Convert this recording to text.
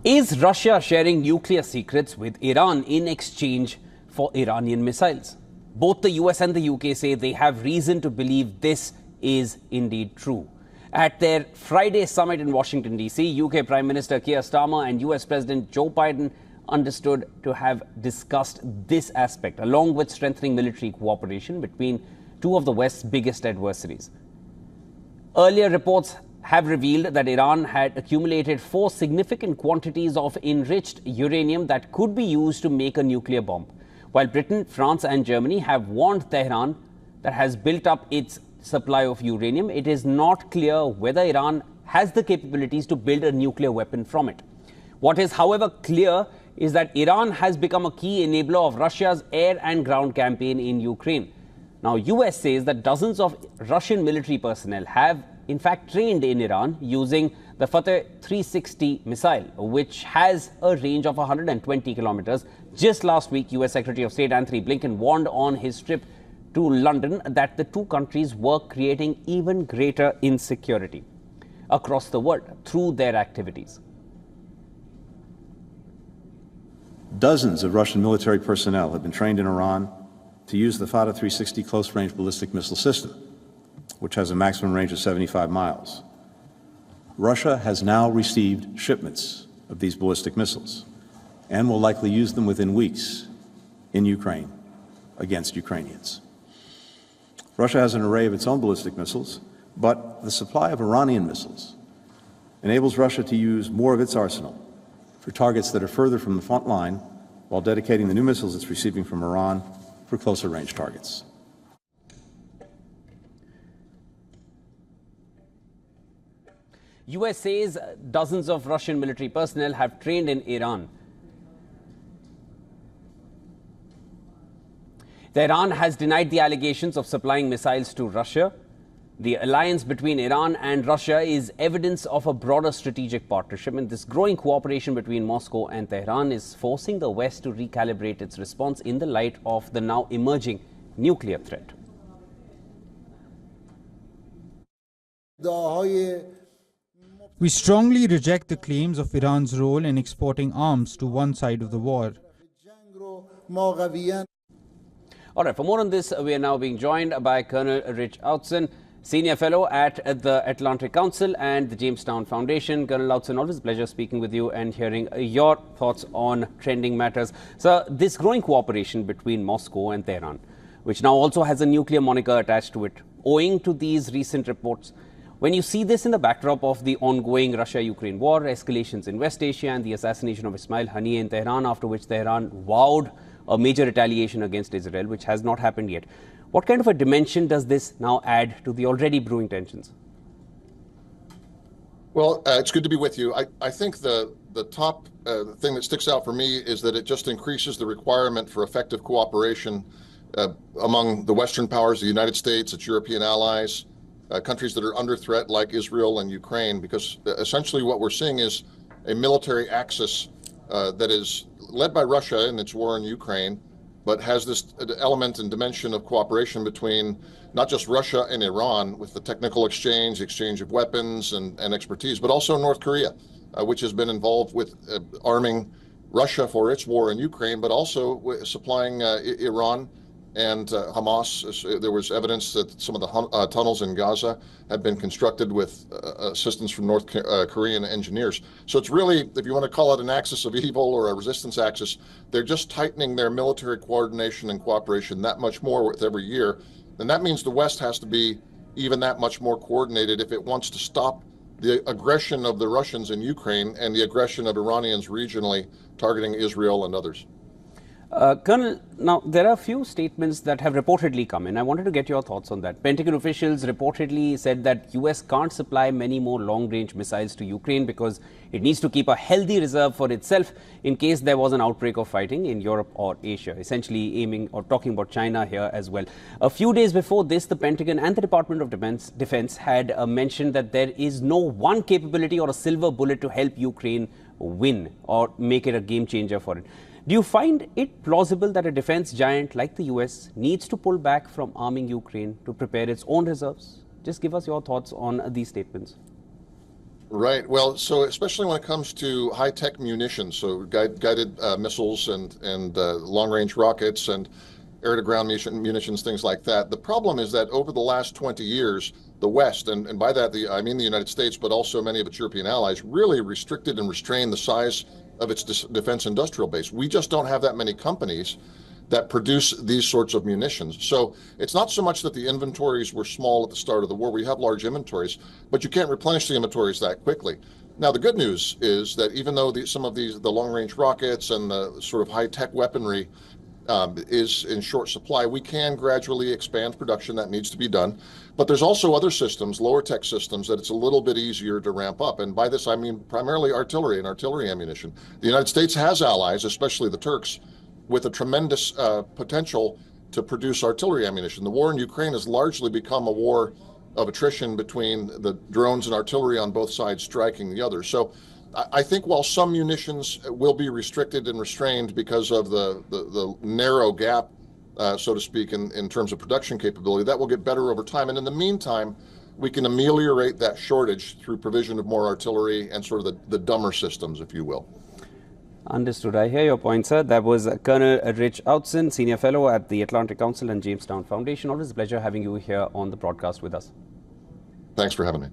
Is Russia sharing nuclear secrets with Iran in exchange for Iranian missiles? Both the US and the UK say they have reason to believe this is indeed true. At their Friday summit in Washington, D.C., UK Prime Minister Kier Starmer and US President Joe Biden understood to have discussed this aspect, along with strengthening military cooperation between two of the West's biggest adversaries. Earlier reports have revealed that Iran had accumulated 4 significant quantities of enriched uranium that could be used to make a nuclear bomb, while Britain, France and Germany have warned Tehran that has built up its supply of uranium. It is not clear whether Iran has the capabilities to build a nuclear weapon from it. What is, however, clear is that Iran has become a key enabler of Russia's air and ground campaign in Ukraine. Now, US says that dozens of Russian military personnel have in fact trained in Iran using the Fateh 360 missile, which has a range of 120 kilometers. Just last week, US Secretary of State Anthony Blinken warned on his trip to London that the two countries were creating even greater insecurity across the world through their activities. Dozens of Russian military personnel have been trained in Iran to use the Fateh 360 close-range ballistic missile system, which has a maximum range of 75 miles. Russia has now received shipments of these ballistic missiles and will likely use them within weeks in Ukraine against Ukrainians. Russia has an array of its own ballistic missiles, but the supply of Iranian missiles enables Russia to use more of its arsenal for targets that are further from the front line, while dedicating the new missiles it's receiving from Iran for closer range targets. US says dozens of Russian military personnel have trained in Iran. Tehran has denied the allegations of supplying missiles to Russia. The alliance between Iran and Russia is evidence of a broader strategic partnership, and this growing cooperation between Moscow and Tehran is forcing the West to recalibrate its response in the light of the now emerging nuclear threat. We strongly reject the claims of Iran's role in exporting arms to one side of the war. All right, for more on this, we are now being joined by Colonel Rich Outzen, Senior Fellow at the Atlantic Council and the Jamestown Foundation. Colonel Outzen, always a pleasure speaking with you and hearing your thoughts on trending matters. So, this growing cooperation between Moscow and Tehran, which now also has a nuclear moniker attached to it, owing to these recent reports, when you see this in the backdrop of the ongoing Russia-Ukraine war, escalations in West Asia and the assassination of Ismail Haniyeh in Tehran, after which Tehran vowed a major retaliation against Israel, which has not happened yet. What kind of a dimension does this now add to the already brewing tensions? Well, it's good to be with you. I think the top thing that sticks out for me is that it just increases the requirement for effective cooperation among the Western powers, the United States, its European allies, countries that are under threat like Israel and Ukraine, because essentially what we're seeing is a military axis that is led by Russia in its war in Ukraine, but has this element and dimension of cooperation between not just Russia and Iran with the technical exchange of weapons and expertise, but also North Korea, which has been involved with arming Russia for its war in Ukraine, but also supplying Iran and Hamas. There was evidence that some of the tunnels in Gaza had been constructed with assistance from North Korean engineers. So it's really, if you want to call it an axis of evil or a resistance axis, they're just tightening their military coordination and cooperation that much more with every year. And that means the West has to be even that much more coordinated if it wants to stop the aggression of the Russians in Ukraine and the aggression of Iranians regionally targeting Israel and others. Colonel, now there are a few statements that have reportedly come in. I wanted to get your thoughts on that. Pentagon officials reportedly said that US can't supply many more long-range missiles to Ukraine because it needs to keep a healthy reserve for itself in case there was an outbreak of fighting in Europe or Asia, essentially aiming or talking about China here as well. A few days before this, the Pentagon and the Department of Defense had mentioned that there is no one capability or a silver bullet to help Ukraine win or make it a game changer for it. Do you find it plausible that a defense giant like the US needs to pull back from arming Ukraine to prepare its own reserves? Just give us your thoughts on these statements. Right. Well, so especially when it comes to high-tech munitions, so guided missiles and long-range rockets and air-to-ground munitions, things like that. The problem is that over the last 20 years, the West, and by that I mean the United States, but also many of its European allies, really restricted and restrained the size of its defense industrial base. We just don't have that many companies that produce these sorts of munitions. So it's not so much that the inventories were small at the start of the war. We have large inventories, but you can't replenish the inventories that quickly. Now, the good news is that even though some of the long-range rockets and the sort of high-tech weaponry is in short supply, we can gradually expand production. That needs to be done. But there's also other systems, lower tech systems, that it's a little bit easier to ramp up. And by this, I mean primarily artillery and artillery ammunition. The United States has allies, especially the Turks, with a tremendous potential to produce artillery ammunition. The war in Ukraine has largely become a war of attrition between the drones and artillery on both sides striking the other. So I think while some munitions will be restricted and restrained because of the narrow gap, so to speak, in terms of production capability, that will get better over time. And in the meantime, we can ameliorate that shortage through provision of more artillery and sort of the dumber systems, if you will. Understood. I hear your point, sir. That was Colonel Rich Outson, Senior Fellow at the Atlantic Council and Jamestown Foundation. Always a pleasure having you here on the broadcast with us. Thanks for having me.